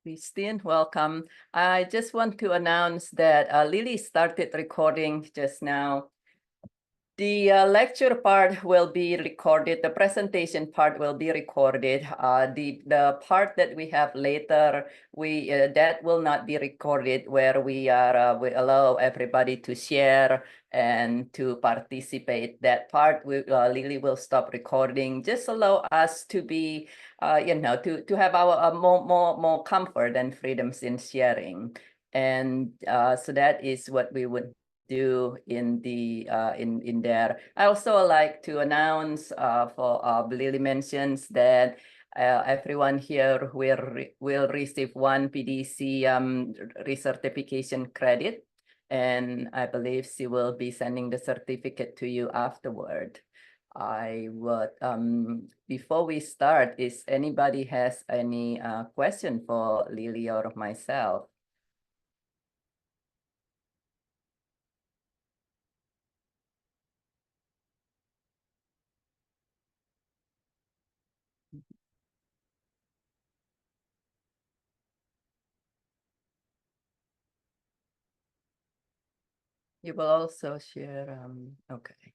Christine, welcome. I just want to announce that Lily started recording just now. The lecture part will be recorded. The presentation part will be recorded. The part that we have later, that will not be recorded. Where we allow everybody to share and to participate. That part, Lily will stop recording. Just allow us to be, to have our more comfort and freedoms in sharing. And so that is what we would do in there. I also like to announce for Lily mentions that everyone here will receive one PDC recertification credit, and I believe she will be sending the certificate to you afterward. I would before we start, is anybody has any question for Lily or myself? You will also share, okay.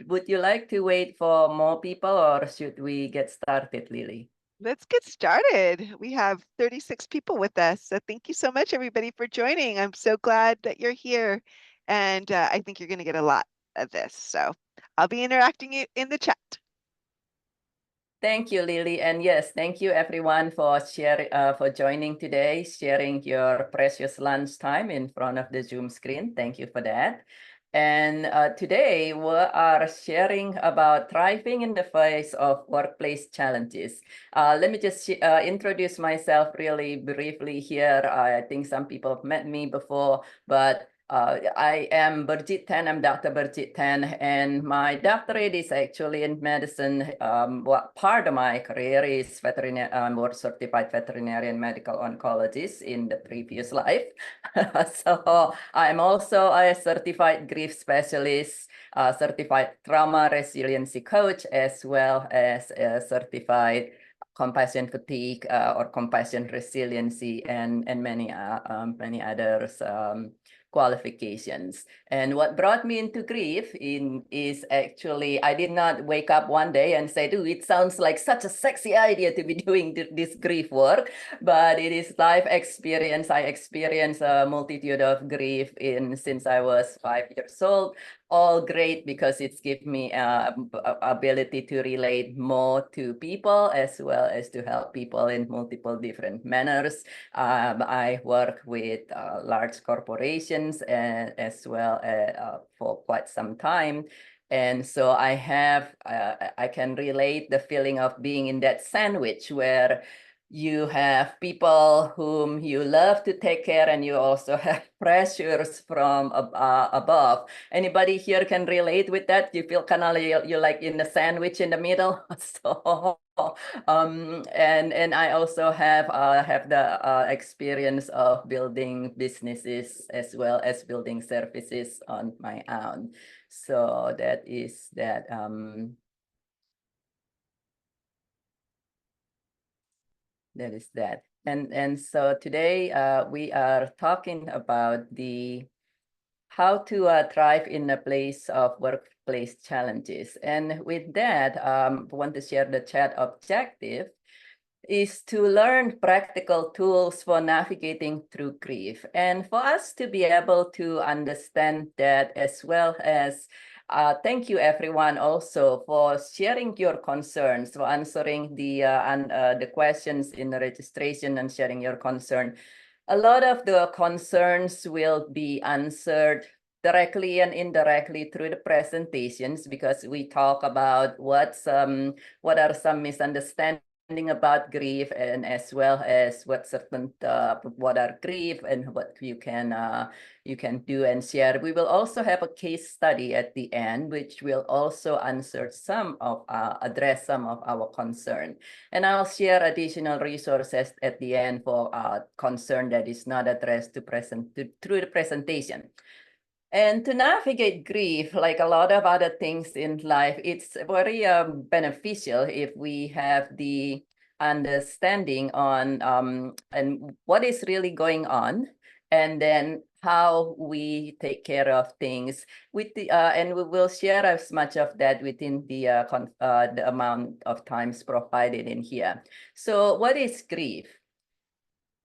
Would you like to wait for more people or should we get started, Lily? Let's get started. We have 36 people with us. So thank you so much, everybody, for joining. I'm so glad that you're here. And I think you're going to get a lot of this. So I'll be interacting in the chat. Thank you, Lily. And yes, thank you everyone for for joining today, sharing your precious lunch time in front of the Zoom screen. Thank you for that. And today we are sharing about thriving in the face of workplace challenges. Let me just introduce myself really briefly here. I think some people have met me before, but I am Birgitte Tan. I'm Dr. Birgitte Tan, and my doctorate is actually in medicine. What part of my career is veterinary, board certified veterinarian medical oncologist in the previous life. So I'm also a certified grief specialist, certified trauma resiliency coach, as well as a certified compassion fatigue or compassion resiliency, and many others. Qualifications. And what brought me into grief is actually, I did not wake up one day and say, "Dude, it sounds like such a sexy idea to be doing this grief work," but it is life experience. I experienced a multitude of grief since I was 5 years old. All great because it's given me ability to relate more to people as well as to help people in multiple different manners. I work with large corporations as well for quite some time. And so I can relate the feeling of being in that sandwich where you have people whom you love to take care and you also have pressures from above. Anybody here can relate with that? You feel kind of like you're like in the sandwich in the middle. So and I also have the experience of building businesses as well as building services on my own. So that is that. That is that. And so today we are talking about how to thrive in a place of workplace challenges. And with that, I want to share the chat objective is to learn practical tools for navigating through grief. And for us to be able to understand that, as well as thank you everyone also for sharing your concerns, for answering the questions in the registration and sharing your concern. A lot of the concerns will be answered directly and indirectly through the presentations, because we talk about what are some misunderstandings about grief, and as well as what are grief and what you can do and share. We will also have a case study at the end, which will also address some of our concern. And I'll share additional resources at the end for concern that is not addressed through the presentation. And to navigate grief, like a lot of other things in life, it's very beneficial if we have the understanding on and what is really going on, and then how we take care of things with the and we will share as much of that within the amount of times provided in here. So what is grief?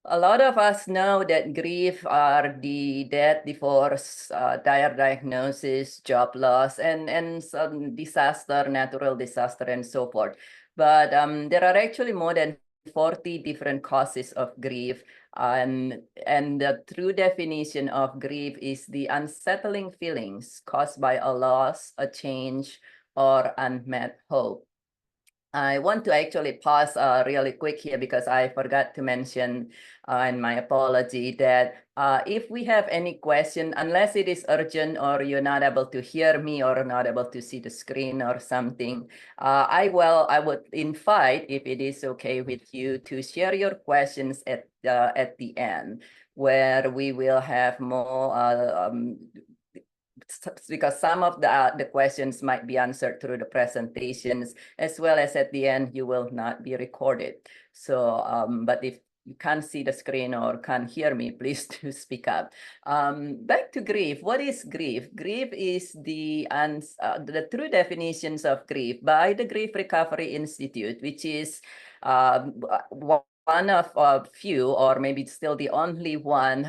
A lot of us know that grief are the death, divorce, dire diagnosis, job loss, and some disaster, natural disaster, and so forth. But there are actually more than 40 different causes of grief. And the true definition of grief is the unsettling feelings caused by a loss, a change, or unmet hope. I want to actually pause really quick here because I forgot to mention, and my apology, that if we have any question, unless it is urgent or you're not able to hear me or not able to see the screen or something, I would invite, if it is okay with you, to share your questions at the end, where we will have more because some of the questions might be answered through the presentations, as well as at the end, you will not be recorded. So, but if you can't see the screen or can't hear me, please do speak up. Back to grief. What is grief? Grief is the true definitions of grief by the Grief Recovery Institute, which is one of a few, or maybe still the only one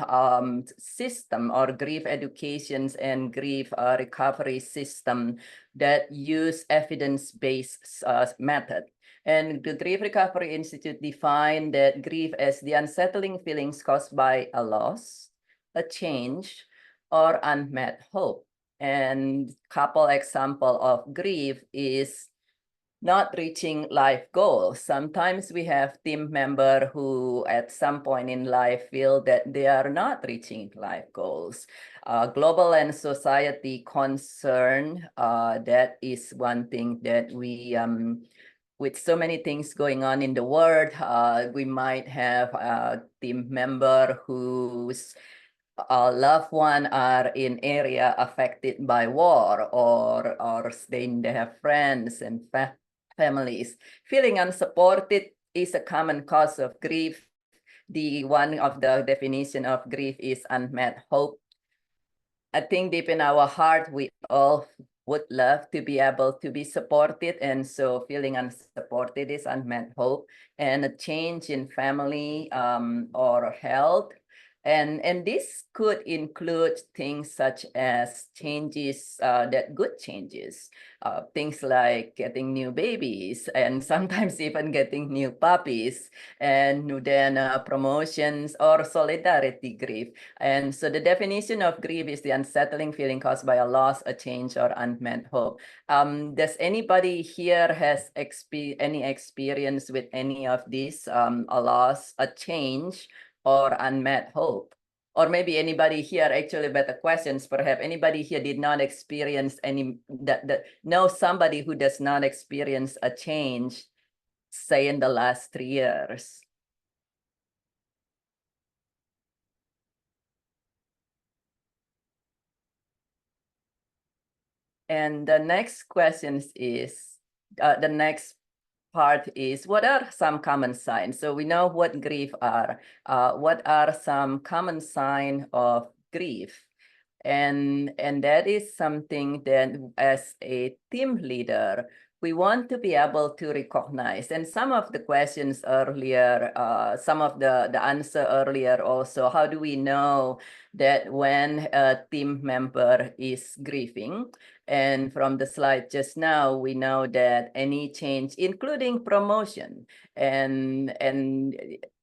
system or grief educations and grief recovery system that use evidence-based method. And the Grief Recovery Institute defined that grief as the unsettling feelings caused by a loss, a change, or unmet hope. And couple example of grief is not reaching life goals. Sometimes we have team member who at some point in life feel that they are not reaching life goals. Global and society concern, that is one thing that we, with so many things going on in the world, we might have a team member whose loved one are in area affected by war, or they have friends and families. Feeling unsupported is a common cause of grief. The one of the definition of grief is unmet hope. I think deep in our heart, we all would love to be able to be supported. And so feeling unsupported is unmet hope, and a change in family or health. And this could include things such as changes, that good changes, things like getting new babies and sometimes even getting new puppies, and then promotions or solidarity grief. And so the definition of grief is the unsettling feeling caused by a loss, a change, or unmet hope. Does anybody here has any experience with any of these, a loss, a change, or unmet hope? Or maybe anybody here, actually better questions, perhaps anybody here did not experience any, that know somebody who does not experience a change, say in the last 3 years? And the next questions is, the next part is, what are some common signs? So we know what grief are. What are some common signs of grief? And that is something that as a team leader, we want to be able to recognize. And some of the questions earlier, some of the answer earlier also, how do we know that when a team member is grieving? And from the slide just now, we know that any change, including promotion, and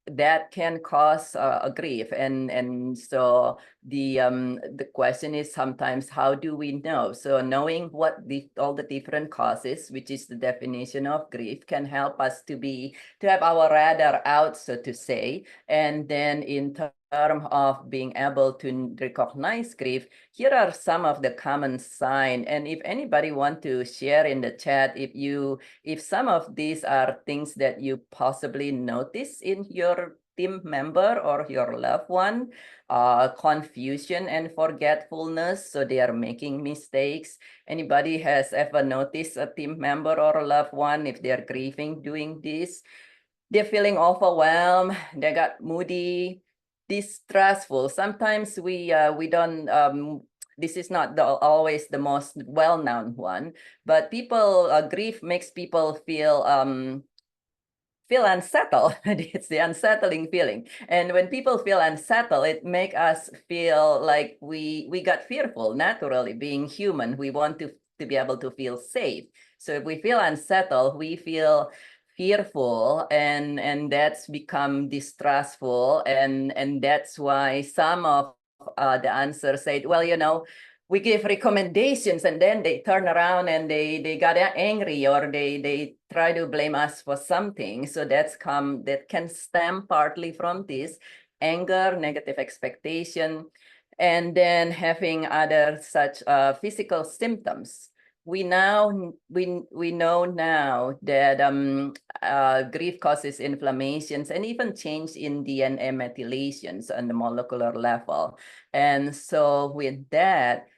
that can cause a grief. And so the question is sometimes, how do we know? So knowing what all the different causes, which is the definition of grief, can help us to have our radar out, so to say. And then in terms of being able to recognize grief, here are some of the common signs. And if anybody want to share in the chat, if some of these are things that you possibly notice in your team member or your loved one, confusion and forgetfulness, so they are making mistakes. Anybody has ever noticed a team member or a loved one, if they're grieving doing this, they're feeling overwhelmed, they got moody, distrustful. Sometimes we don't this is not always the most well-known one, but people grief makes people feel unsettled. It's the unsettling feeling. And when people feel unsettled, it makes us feel like we got fearful naturally. Being human, we want to be able to feel safe. So if we feel unsettled, we feel fearful, and that's become distrustful, and that's why some of the answers said, well, we give recommendations, and then they turn around and they got angry, or they try to blame us for something. So that can stem partly from this anger, negative expectation, and then having other such physical symptoms. We know now that grief causes inflammations and even change in DNA methylations on the molecular level. And so with that,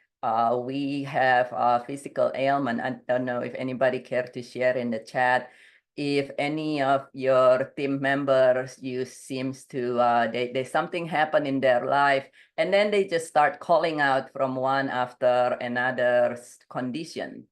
we have a physical ailment. I don't know if anybody care to share in the chat if any of your team members, you seems to they something happen in their life, and then they just start calling out from one after another condition.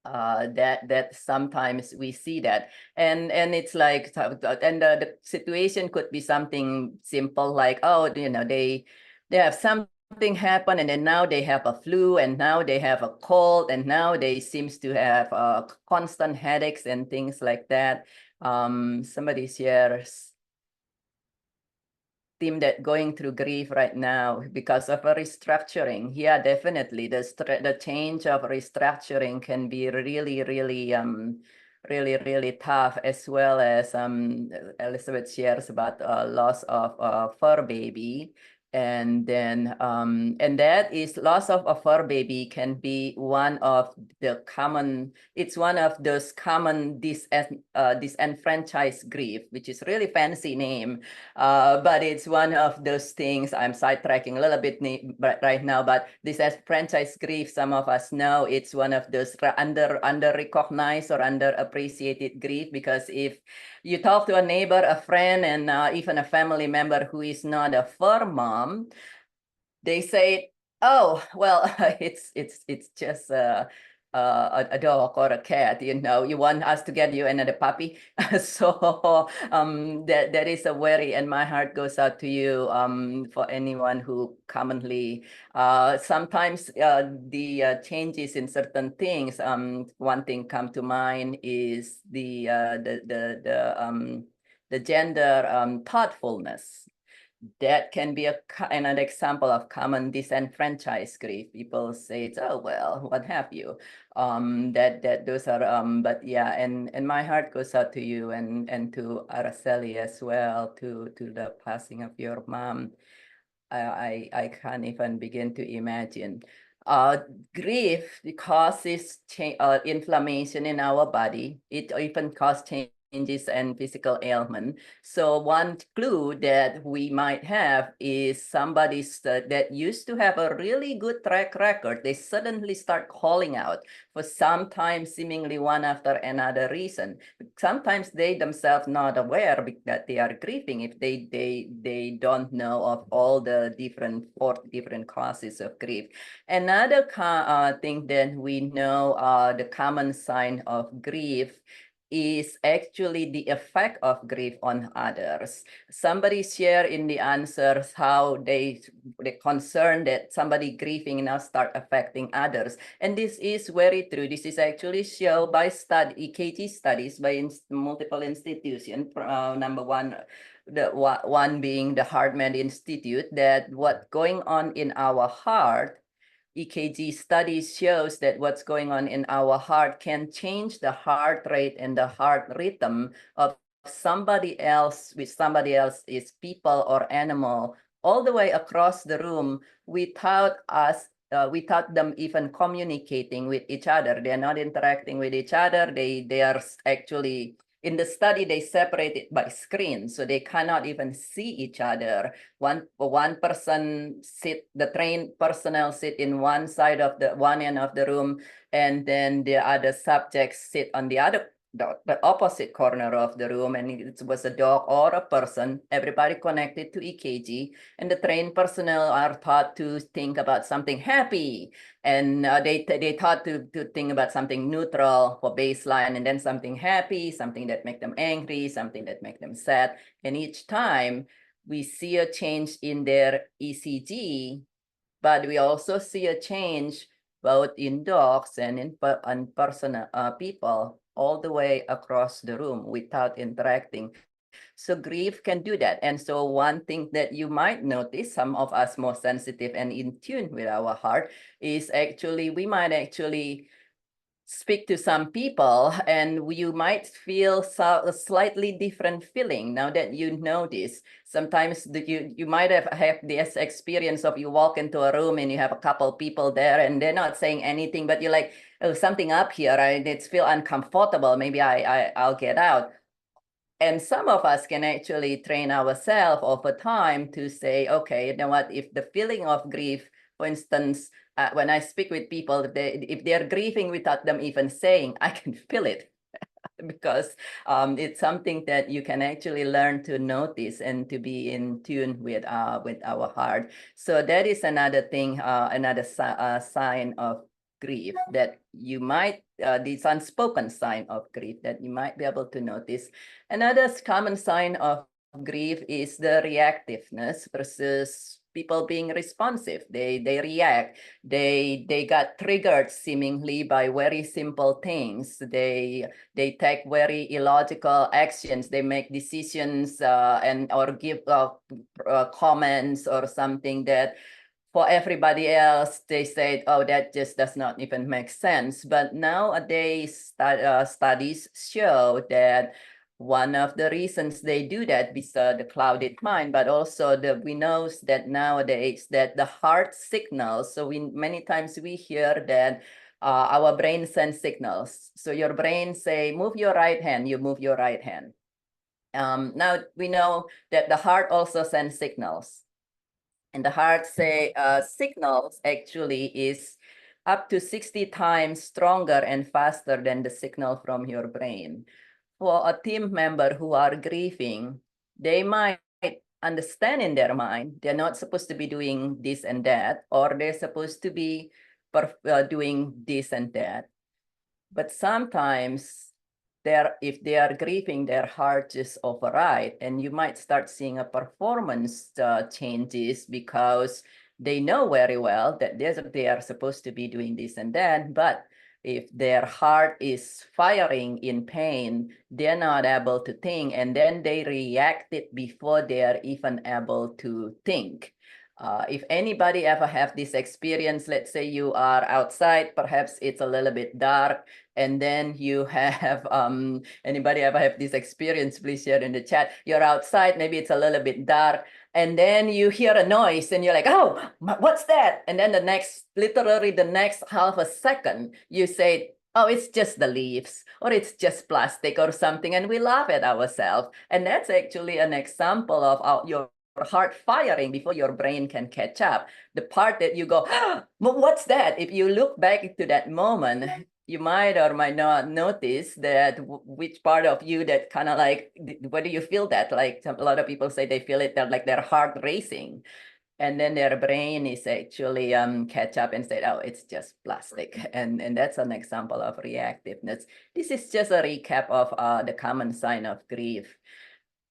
That sometimes we see that, and it's like, and the situation could be something simple like, oh, they have something happen, and then now they have a flu, and now they have a cold, and now they seems to have constant headaches and things like that. Somebody shares team that going through grief right now because of a restructuring. Yeah, definitely. The change of restructuring can be really, really, really tough, as well as Elizabeth shares about loss of a fur baby. And then, and that is loss of a fur baby can be one of the common, it's one of those common disenfranchised grief, which is really fancy name. But it's one of those things. I'm sidetracking a little bit right now, but this as franchise grief, some of us know it's one of those under recognized or underappreciated grief, because if you talk to a neighbor, a friend, and even a family member who is not a fur mom, they say, "Oh, well, it's just a dog or a cat. You want us to get you another puppy." So that is a worry, and my heart goes out to you for anyone who commonly sometimes the changes in certain things. One thing come to mind is the gender thoughtfulness. That can be another example of common disenfranchised grief. People say, "Oh well, what have you?" That those are but yeah, and my heart goes out to you and to Araceli as well, to the passing of your mom. I can't even begin to imagine. Grief causes inflammation in our body. It even causes changes and physical ailment. So one clue that we might have is somebody that used to have a really good track record, they suddenly start calling out for sometimes seemingly one after another reason. Sometimes they themselves not aware that they are grieving if they don't know of all the four different causes of grief. Another thing that we know, the common sign of grief is actually the effect of grief on others. Somebody share in the answers how they concerned that somebody grieving now start affecting others. And this is very true. This is actually shown by EKG studies by multiple institutions. Number one, the one being the HeartMed Institute, that what going on in our heart, EKG studies shows that what's going on in our heart can change the heart rate and the heart rhythm of somebody else, with somebody else is people or animal, all the way across the room without them even communicating with each other. They're not interacting with each other. They are actually in the study, they separate it by screen, so they cannot even see each other. One person the trained personnel sit in one side of one end of the room, and then the other subjects sit on the opposite corner of the room, and it was a dog or a person, everybody connected to EKG, and the trained personnel are taught to think about something happy, and they taught to think about something neutral for baseline, and then something happy, something that make them angry, something that make them sad, and each time we see a change in their ECG, but we also see a change both in dogs and in personal people all the way across the room without interacting. So grief can do that. And so one thing that you might notice, some of us more sensitive and in tune with our heart, is actually we might actually speak to some people and you might feel a slightly different feeling now that you know this. Sometimes you might have this experience of you walk into a room and you have a couple people there and they're not saying anything, but you're like, oh, something up here, it's feel uncomfortable, maybe I'll get out. And some of us can actually train ourselves over time to say, okay, you know what, if the feeling of grief, for instance, when I speak with people, if they're grieving without them even saying, I can feel it because it's something that you can actually learn to notice and to be in tune with our heart. So that is another thing, another sign of grief that you might, this unspoken sign of grief that you might be able to notice. Another common sign of grief is the reactiveness versus people being responsive. They react. They got triggered seemingly by very simple things. They take very illogical actions. They make decisions or give comments or something that for everybody else, they said, oh, that just does not even make sense. But nowadays, studies show that one of the reasons they do that is the clouded mind, but also we know that nowadays that the heart signals. So many times we hear that our brain sends signals. So your brain say, move your right hand, you move your right hand. Now we know that the heart also sends signals. And the heart signals actually is up to 60 times stronger and faster than the signal from your brain. For a team member who are grieving, they might understand in their mind they're not supposed to be doing this and that, or they're supposed to be doing this and that. But sometimes if they are grieving, their heart just override, and you might start seeing a performance changes because they know very well that they are supposed to be doing this and that, but if their heart is firing in pain, they're not able to think, and then they react it before they are even able to think. If anybody ever have this experience, let's say you are outside, perhaps it's a little bit dark, and then you have, anybody ever have this experience, please share in the chat. You're outside, maybe it's a little bit dark, and then you hear a noise and you're like, oh, what's that? And then literally the next half a second, you say, oh, it's just the leaves, or it's just plastic or something, and we laugh at ourselves. And that's actually an example of your heart firing before your brain can catch up. The part that you go, oh, what's that? If you look back to that moment, you might or might not notice that which part of you that kind of like, what do you feel that? Like a lot of people say they feel it, they're like their heart racing. And then their brain is actually catch up and say, oh, it's just plastic. And that's an example of reactiveness. This is just a recap of the common sign of grief.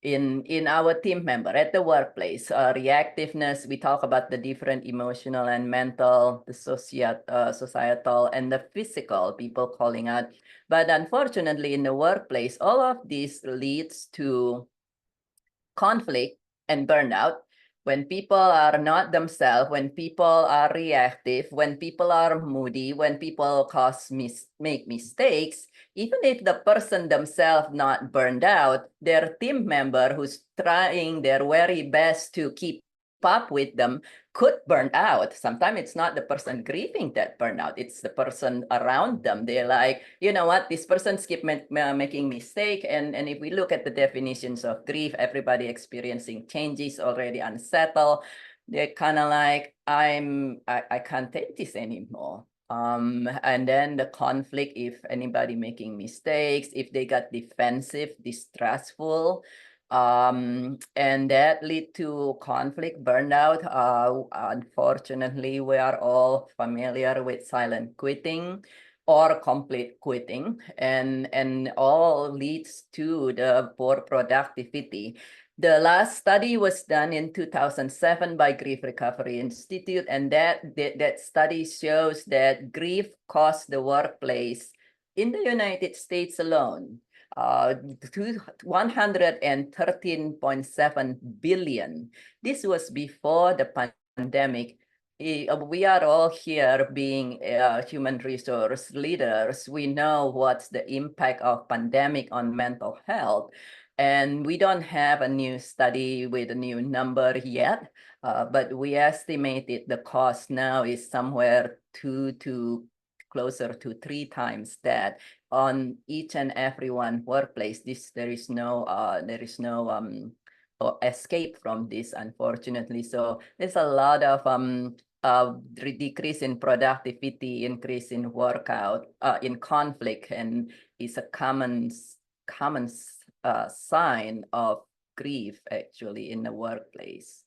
In our team member at the workplace, reactiveness, we talk about the different emotional and mental, the societal and the physical, people calling out. But unfortunately, in the workplace, all of this leads to conflict and burnout. When people are not themselves, when people are reactive, when people are moody, when people make mistakes, even if the person themselves not burned out, their team member who's trying their very best to keep up with them could burn out. Sometimes it's not the person grieving that burn out, it's the person around them. They're like, you know what, this person's keep making mistake. And if we look at the definitions of grief, everybody experiencing changes, already unsettled. They're kind of like, I can't take this anymore. And then the conflict, if anybody making mistakes, if they got defensive, distrustful, and that lead to conflict, burnout. Unfortunately, we are all familiar with silent quitting or complete quitting, and all leads to the poor productivity. The last study was done in 2007 by Grief Recovery Institute, and that study shows that grief costs the workplace in the United States alone 113.7 billion. This was before the pandemic. We are all here being human resource leaders. We know what's the impact of pandemic on mental health. And we don't have a new study with a new number yet, but we estimated the cost now is somewhere closer to 3 times that on each and every one workplace. There is no escape from this, unfortunately. So there's a lot of decrease in productivity, increase in workout, in conflict, and is a common sign of grief actually in the workplace.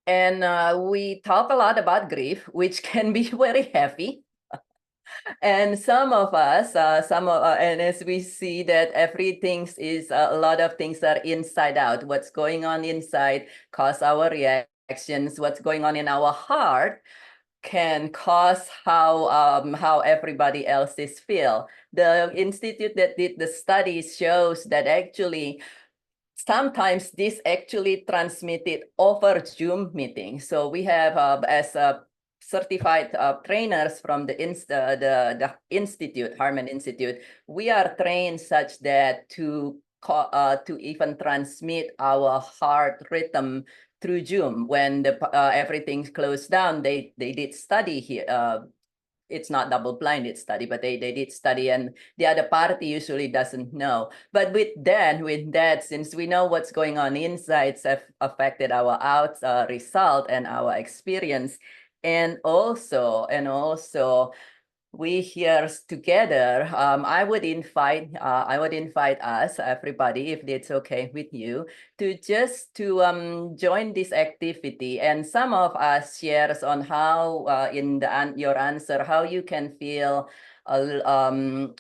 And we talk a lot about grief, which can be very heavy. And some of us, and as we see that everything is, a lot of things are inside out. What's going on inside cause our reactions. What's going on in our heart can cause how everybody else is feel. The institute that did the study shows that actually sometimes this actually transmitted over Zoom meetings. So we have as certified trainers from the institute, Harman Institute, we are trained such that to even transmit our heart rhythm through Zoom. When everything's closed down, they did study here. It's not double-blinded study, but they did study, and the other party usually doesn't know. But with that, since we know what's going on inside, have affected our result and our experience, and also we here together. I would invite us, everybody, if it's okay with you, to join this activity. And some of us shares on how your answer, how you can feel a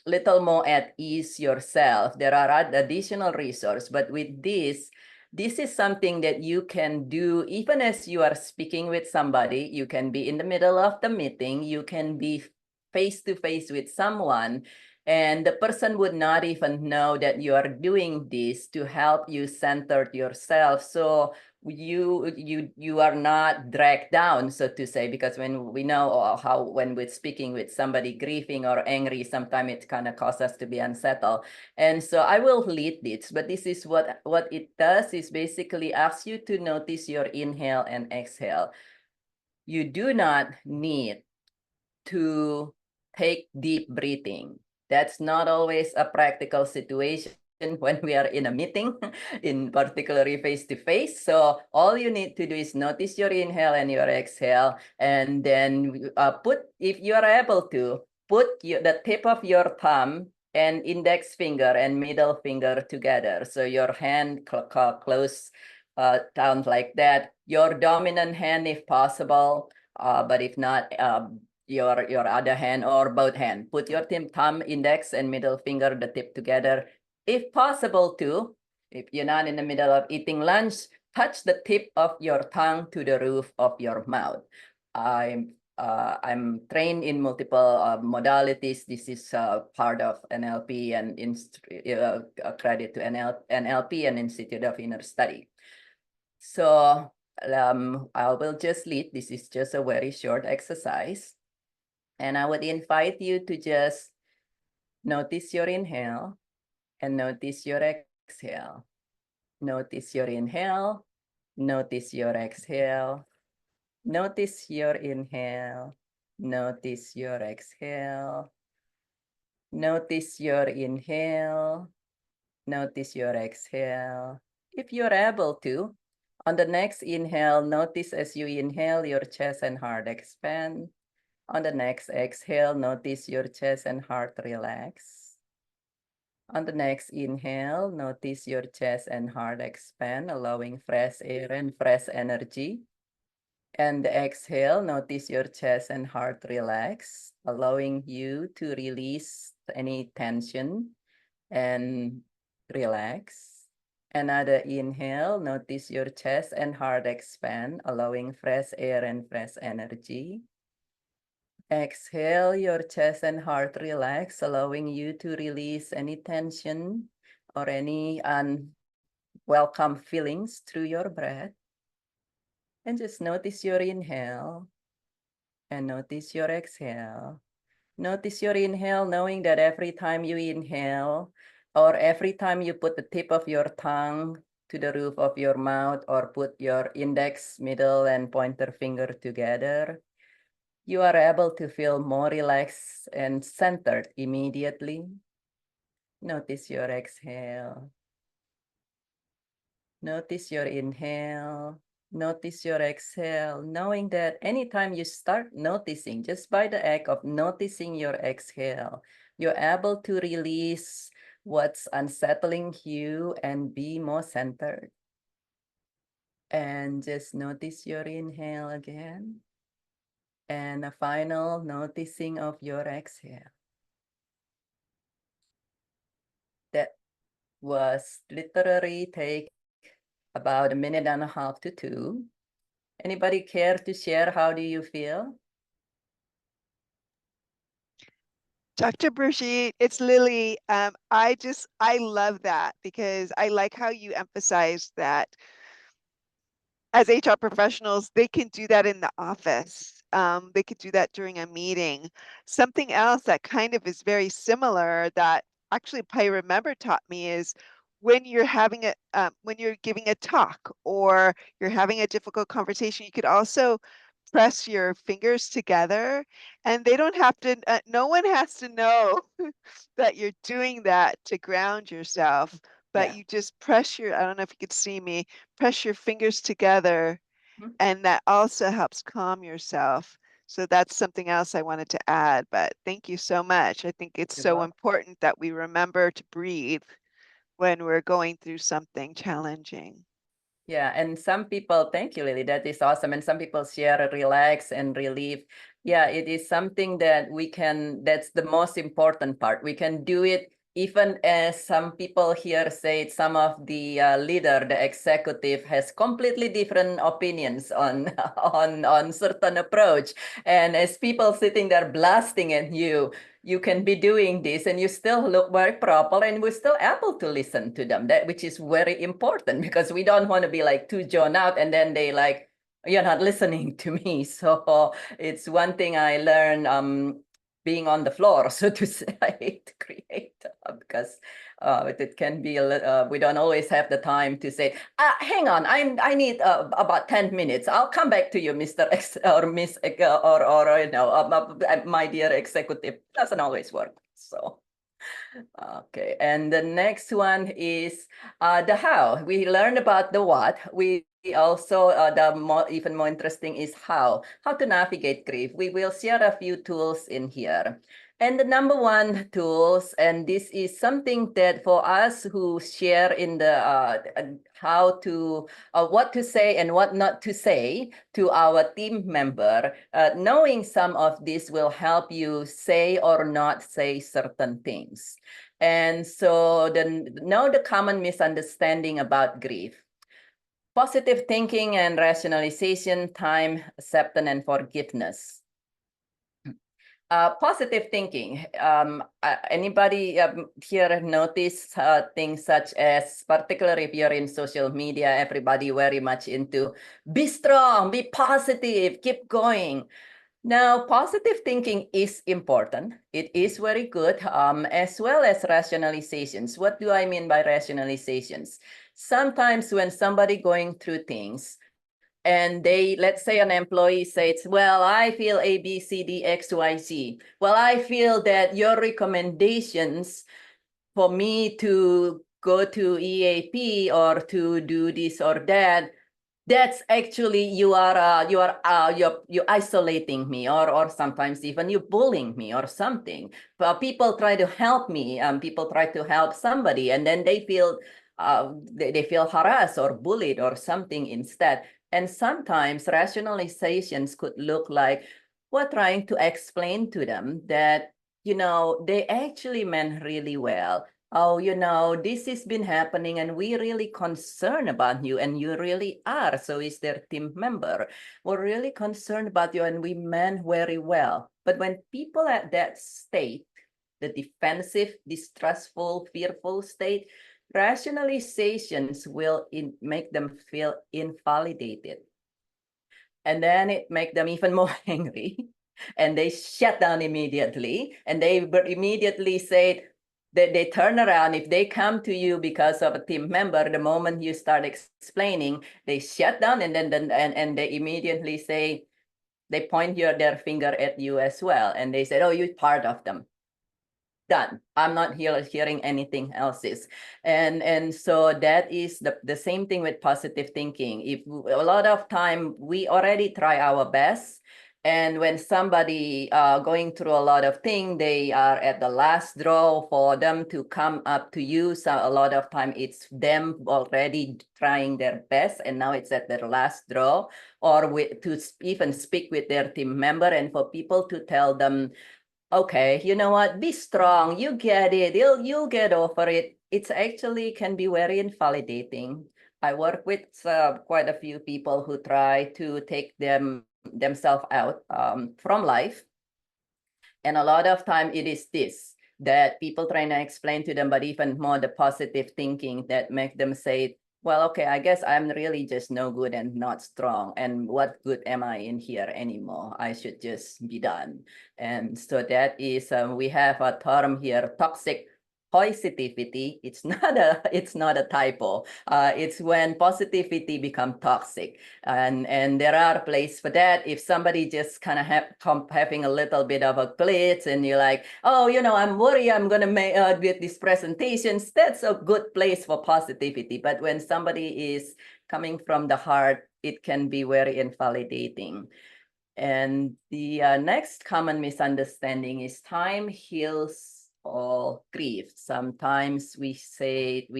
little more at ease yourself. There are additional resources, but with this is something that you can do even as you are speaking with somebody. You can be in the middle of the meeting. You can be face-to-face with someone, and the person would not even know that you are doing this to help you center yourself. So you are not dragged down, so to say, because when we know how when we're speaking with somebody grieving or angry, sometimes it kind of causes us to be unsettled. And so I will lead this, but this is what it does is basically asks you to notice your inhale and exhale. You do not need to take deep breathing. That's not always a practical situation when we are in a meeting, in particularly face-to-face. So all you need to do is notice your inhale and your exhale, and then if you are able to, put the tip of your thumb and index finger and middle finger together. So your hand close down like that. Your dominant hand if possible, but if not, your other hand or both hand. Put your thumb, index, and middle finger, the tip together. If possible to, if you're not in the middle of eating lunch, touch the tip of your tongue to the roof of your mouth. I'm trained in multiple modalities. This is part of NLP and credit to NLP and Institute of Inner Study. So I will just lead. This is just a very short exercise. And I would invite you to just notice your inhale and notice your exhale. Notice your inhale Notice your exhale. Notice your inhale. Notice your exhale. Notice your inhale. Notice your exhale. If you're able to, on the next inhale, notice as you inhale, your chest and heart expand. On the next exhale, notice your chest and heart relax. On the next inhale, notice your chest and heart expand, allowing fresh air and fresh energy. And the exhale, notice your chest and heart relax, allowing you to release any tension and relax. Another inhale, notice your chest and heart expand, allowing fresh air and fresh energy. Exhale, your chest and heart relax, allowing you to release any tension or any unwelcome feelings through your breath. And just notice your inhale and notice your exhale. Notice your inhale, knowing that every time you inhale or every time you put the tip of your tongue to the roof of your mouth or put your index, middle, and pointer finger together, you are able to feel more relaxed and centered immediately. Notice your exhale. Notice your inhale. Notice your exhale, knowing that anytime you start noticing, just by the act of noticing your exhale, you're able to release what's unsettling you and be more centered. And just notice your inhale again. And a final noticing of your exhale. That was literally take about a minute and a half to 2. Anybody care to share? How do you feel? Dr. Brigitte, it's Lily. I love that because I like how you emphasize that as HR professionals, they can do that in the office. They could do that during a meeting. Something else that kind of is very similar that actually PIHRA member taught me is when you're having when you're giving a talk or you're having a difficult conversation, you could also press your fingers together, and they don't have to. No one has to know that you're doing that to ground yourself. But Yeah. you just press your, I don't know if you could see me, press your fingers together, and that also helps calm yourself. So that's something else I wanted to add, but thank you so much. I think it's You're so welcome. important that we remember to breathe when we're going through something challenging. Yeah, and some people, thank you, Lily. That is awesome. And some people share relax and relief. Yeah, it is something that we can, that's the most important part. We can do it even as some people here say some of the leader, the executive has completely different opinions on, on certain approach. And as people sitting there blasting at you can be doing this and you still look very proper and we're still able to listen to them, that which is very important because we don't want to be like too drawn out and then they like, you're not listening to me. So it's one thing I learned being on the floor, so to say, to create because it can be we don't always have the time to say, hang on, I need about 10 minutes. I'll come back to you, Mr. X or Miss or you know, my dear executive. Doesn't always work. So okay, and the next one is the how. We learned about the what. We also, even more interesting is how to navigate grief. We will share a few tools in here. And the number one tools, and this is something that for us who share in the how to, what to say and what not to say to our team member, knowing some of this will help you say or not say certain things. And so now the common misunderstanding about grief. Positive thinking and rationalization, time, acceptance, and forgiveness. Positive thinking. Anybody here notice things such as, particularly if you're in social media, everybody very much into be strong, be positive, keep going. Now, positive thinking is important. It is very good, as well as rationalizations. What do I mean by rationalizations? sometimes when somebody going through things, and they, let's say an employee says, well, I feel A, B, C, D, X, Y, Z. Well, I feel that your recommendations for me to go to EAP or to do this or that, that's actually you're isolating me, or sometimes even you bullying me or something. But people try to help me, people try to help somebody, and then they feel they feel harassed or bullied or something instead. And sometimes rationalizations could look like we're trying to explain to them that, they actually meant really well. Oh, this has been happening and we really concerned about you, and you really are. So is their team member. We're really concerned about you and we meant very well. But when people at that state, the defensive, distrustful, fearful state, rationalizations will make them feel invalidated. And then it make them even more angry. And they shut down immediately. And they immediately say, they turn around. If they come to you because of a team member, the moment you start explaining, they shut down, and then and they immediately say, they point their finger at you as well. And they said, oh, you're part of them. Done. I'm not hearing anything else. And so that is the same thing with positive thinking. If a lot of time we already try our best, and when somebody going through a lot of things, they are at the last draw for them to come up to you. So a lot of time it's them already trying their best, and now it's at their last draw, or to even speak with their team member, and for people to tell them, okay, you know what? Be strong. You get it. You'll get over it. It's actually can be very invalidating. I work with quite a few people who try to take themselves out from life, and a lot of time it is this that people trying to explain to them, but even more the positive thinking that make them say, well, okay, I guess I'm really just no good and not strong. And what good am I in here anymore? I should just be done. And so that is, we have a term here, toxic positivity. It's not a typo. It's when positivity become toxic. And there are places for that. If somebody just kind of having a little bit of a glitch, and you're like, oh, I'm worried I'm gonna make with these presentations, that's a good place for positivity. But when somebody is coming from the heart, it can be very invalidating. And the next common misunderstanding is time heals all grief. Sometimes we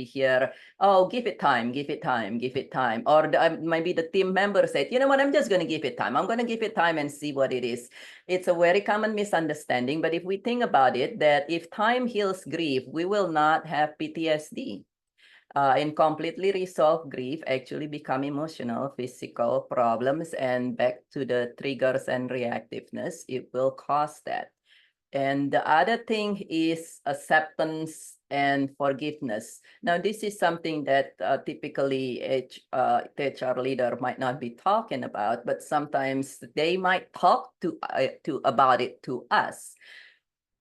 hear, oh, give it time, give it time, give it time. Or maybe the team member said, you know what, I'm just going to give it time. I'm going to give it time and see what it is. It's a very common misunderstanding. But if we think about it, that if time heals grief, we will not have PTSD. And completely resolve grief actually become emotional, physical problems, and back to the triggers and reactiveness, it will cause that. And the other thing is acceptance and forgiveness. Now, this is something that typically HR leader might not be talking about, but sometimes they might talk to about it to us.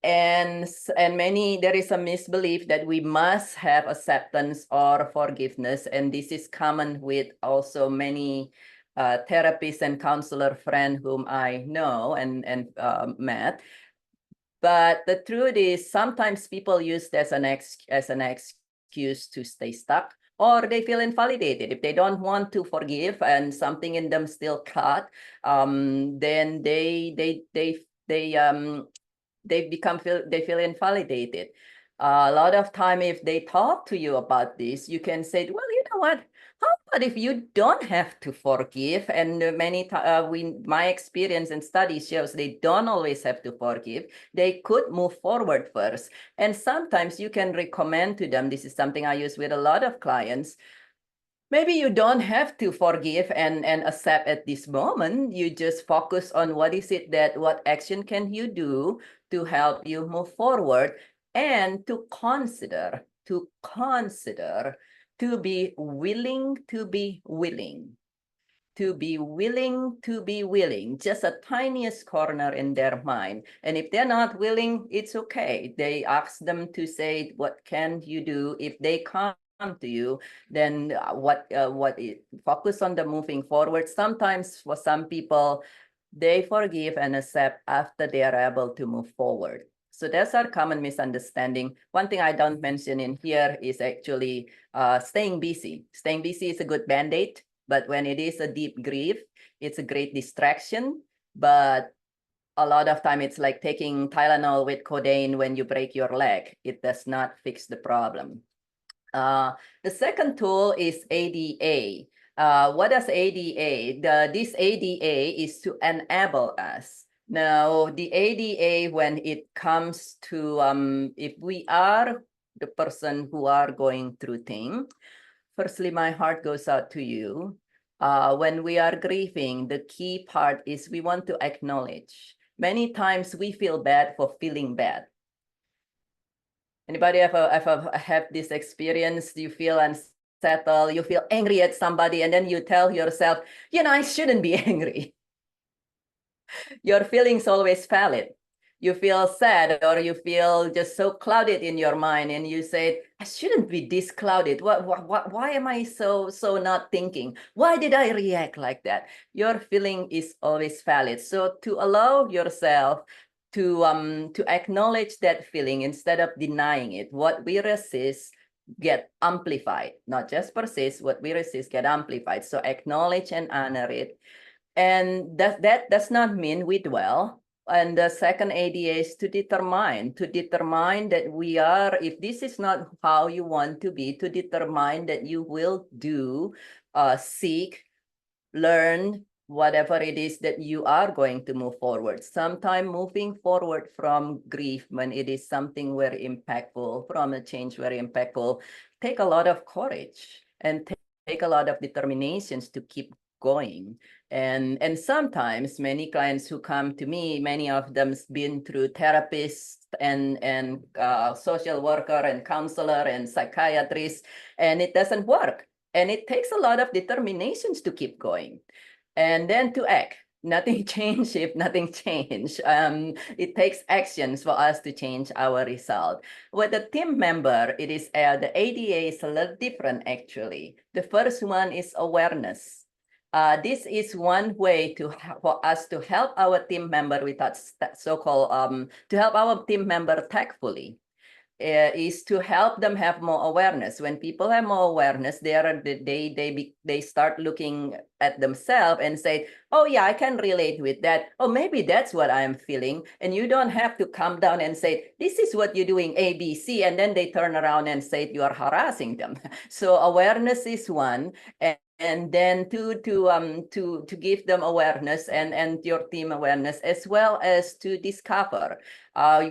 And there is a misbelief that we must have acceptance or forgiveness, and this is common with also many therapists and counselor friends whom I know and met. But the truth is, sometimes people use this as an excuse to stay stuck, or they feel invalidated. If they don't want to forgive and something in them still cut, then they feel invalidated. A lot of time, if they talk to you about this, you can say, well, you know what? How about if you don't have to forgive? And my experience and studies shows they don't always have to forgive. They could move forward first. And sometimes you can recommend to them, this is something I use with a lot of clients, maybe you don't have to forgive and accept at this moment. You just focus on what action can you do to help you move forward, and to consider, to be willing, just a tiniest corner in their mind. And if they're not willing, it's okay. They ask them to say, what can you do? If they can't to you, then focus on the moving forward. Sometimes for some people, they forgive and accept after they are able to move forward. So that's our common misunderstanding. One thing I don't mention in here is actually staying busy. Staying busy is a good band-aid, but when it is a deep grief, it's a great distraction. But a lot of time it's like taking Tylenol with codeine when you break your leg. It does not fix the problem. The second tool is ADA. What does ADA? This ADA is to enable us. Now, the ADA, when it comes to, if we are the person who are going through things, firstly, my heart goes out to you. When we are grieving, the key part is we want to acknowledge. Many times we feel bad for feeling bad. Anybody ever have this experience? You feel unsettled, you feel angry at somebody, and then you tell yourself, I shouldn't be angry. Your feelings always valid. You feel sad or you feel just so clouded in your mind, and you say, I shouldn't be this clouded. Why am I so not thinking? Why did I react like that? Your feeling is always valid. So to allow yourself to acknowledge that feeling instead of denying it, what we resist get amplified, not just persist. What we resist get amplified. So acknowledge and honor it. And that does not mean we dwell. And the second ADA is to determine that we are, if this is not how you want to be, to determine that you will do, seek, learn, whatever it is that you are going to move forward. Sometime moving forward from grief, when it is something very impactful, from a change very impactful, take a lot of courage and take a lot of determinations to keep going. And sometimes many clients who come to me, many of them's been through therapists and social worker and counselor and psychiatrist, and it doesn't work. And it takes a lot of determinations to keep going. And then to act. Nothing changed if nothing changed. It takes actions for us to change our result. With a team member, it is the ADA is a little different actually. The first one is awareness. This is one way for us to help our team member with that so-called to help our team member tactfully. Is to help them have more awareness. When people have more awareness, they start looking at themselves and say, oh yeah, I can relate with that. Oh, maybe that's what I'm feeling. And you don't have to come down and say, this is what you're doing, A, B, C, and then they turn around and say you are harassing them. So awareness is one. And then to give them awareness and your team awareness, as well as to discover.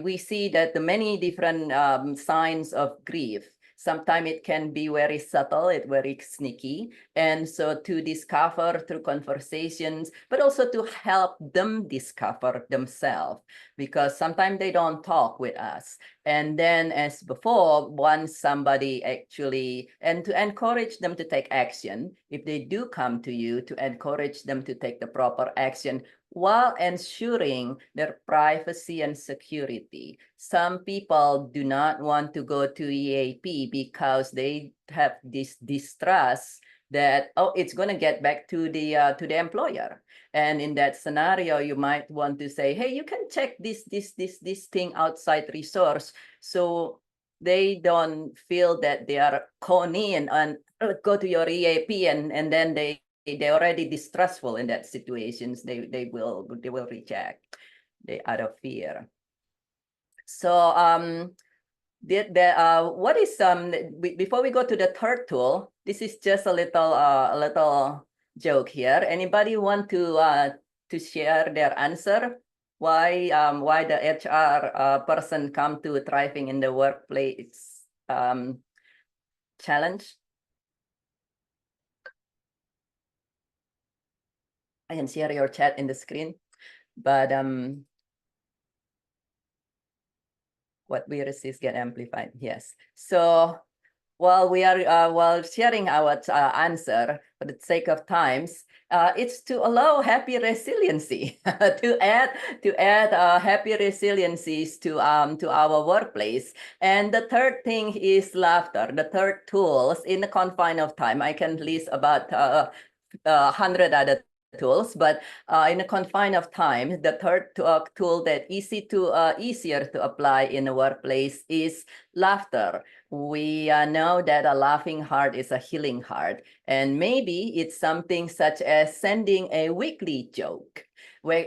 We see that the many different signs of grief. Sometimes it can be very subtle, it's very sneaky. And so to discover through conversations, but also to help them discover themselves, because sometimes they don't talk with us. And then as before, once somebody actually, and to encourage them to take action, if they do come to you, to encourage them to take the proper action while ensuring their privacy and security. Some people do not want to go to EAP because they have this distrust that, oh, it's going to get back to the employer. And in that scenario, you might want to say, hey, you can check this thing outside resource. So they don't feel that they are called in and go to your EAP, and then they're already distrustful in that situations. They will reject out of fear. So what is before we go to the third tool, this is just a little joke here. Anybody want to share their answer? Why the HR person come to thriving in the workplace challenge? I can share your chat in the screen, but what we resist get amplified. Yes. So while sharing our answer for the sake of times, it's to allow happy resiliency to add happy resiliencies to our workplace. And the third thing is laughter. The third tools in the confine of time. I can list about 100 other tools, but in the confine of time, the third tool that easier to apply in the workplace is laughter. We know that a laughing heart is a healing heart, and maybe it's something such as sending a weekly joke.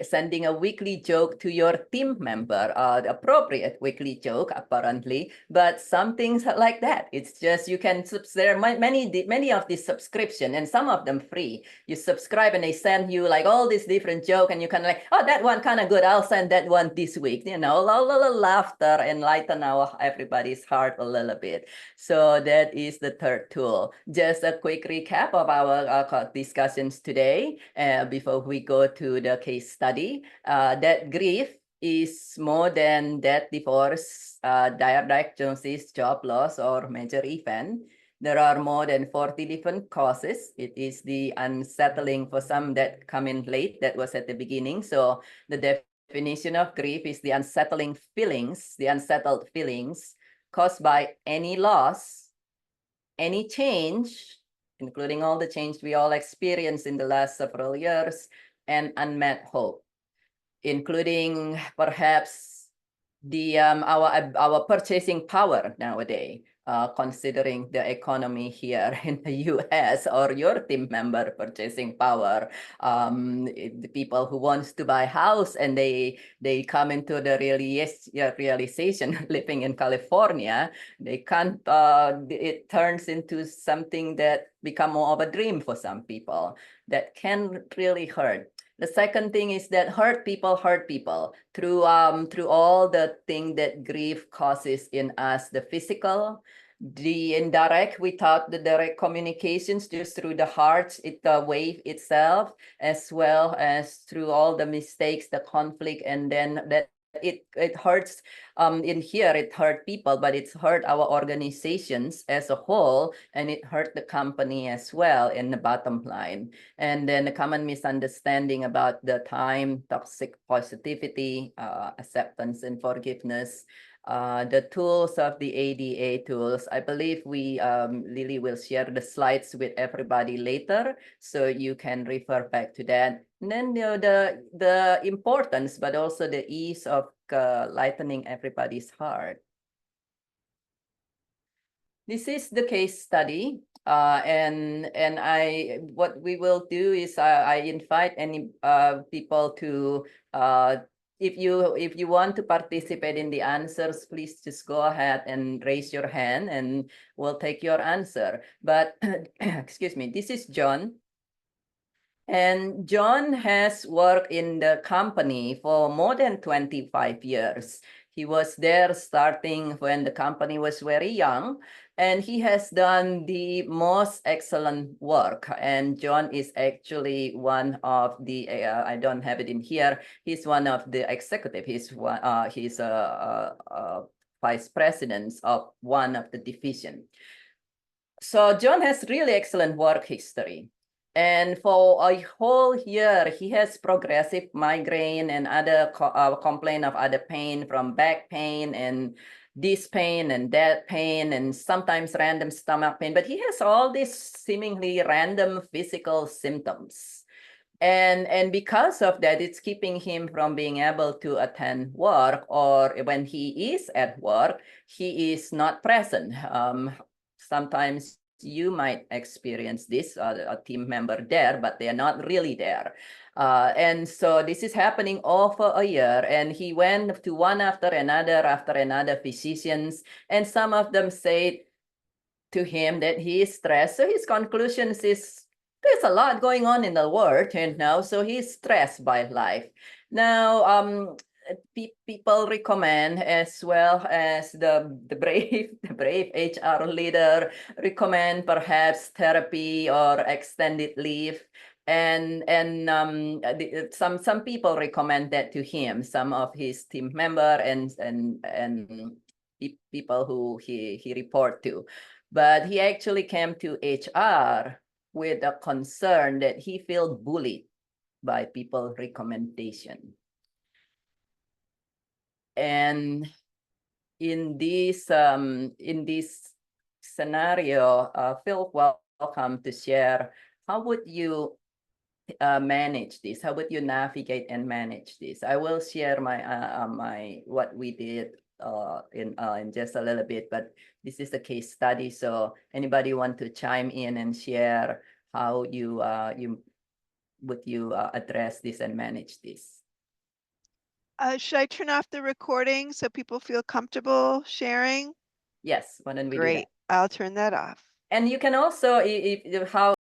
Sending a weekly joke to your team member, the appropriate weekly joke, apparently, but some things like that. It's just you can there are many of these subscription, and some of them free. You subscribe and they send you like all these different joke, and you can like, oh, that one kind of good. I'll send that one this week. You know, a little laughter and lighten everybody's heart a little bit. So that is the third tool. Just a quick recap of our discussions today before we go to the case study. That grief is more than death, divorce, dire diagnosis, job loss, or major event. There are more than 40 different causes. It is the unsettling for some that come in late. That was at the beginning. So the definition of grief is the unsettling feelings, the unsettled feelings caused by any loss, any change, including all the change we all experienced in the last several years, and unmet hope, including perhaps the our purchasing power nowadays, considering the economy here in the US, or your team member purchasing power, the people who wants to buy house and they come into the realization living in California, they can't, it turns into something that become more of a dream for some people that can really hurt. The second thing is that hurt people through all the thing that grief causes in us, the physical, the indirect, without the direct communications, just through the heart, the wave itself, as well as through all the mistakes, the conflict, and then that it hurts in here, it hurt people, but it's hurt our organizations as a whole, and it hurt the company as well in the bottom line. And then the common misunderstanding about the time, toxic positivity, acceptance and forgiveness, the tools of the ADA tools. I believe Lily will share the slides with everybody later, so you can refer back to that. And then the importance, but also the ease of lightening everybody's heart. This is the case study, and what we will do is I invite any people to if you want to participate in the answers, please just go ahead and raise your hand, and we'll take your answer. But excuse me, this is John. And John has worked in the company for more than 25 years. He was there starting when the company was very young, and he has done the most excellent work. And John is actually one of the, I don't have it in here, he's one of the executive. He's vice president of one of the division. So John has really excellent work history. And for a whole year, he has progressive migraine and other complaint of other pain, from back pain and this pain and that pain, and sometimes random stomach pain. But he has all these seemingly random physical symptoms. And because of that, it's keeping him from being able to attend work, or when he is at work, he is not present. Sometimes you might experience this, a team member there, but they're not really there. And so this is happening over a year, and he went to one after another physicians, and some of them said to him that he is stressed. So his conclusions is, there's a lot going on in the world, and now, so he's stressed by life. Now, people recommend, as well as the brave HR leader recommend perhaps therapy or extended leave. And some people recommend that to him, some of his team member and people who he report to. but he actually came to HR with a concern that he felt bullied by people's recommendation. And in this scenario, feel welcome to share how would you manage this? How would you navigate and manage this? I will share my what we did in just a little bit, but this is a case study. So anybody want to chime in and share how you would address this and manage this? Should I turn off the recording so people feel comfortable sharing? Yes, why don't we do that? Great. I'll turn that off. And you can also, if how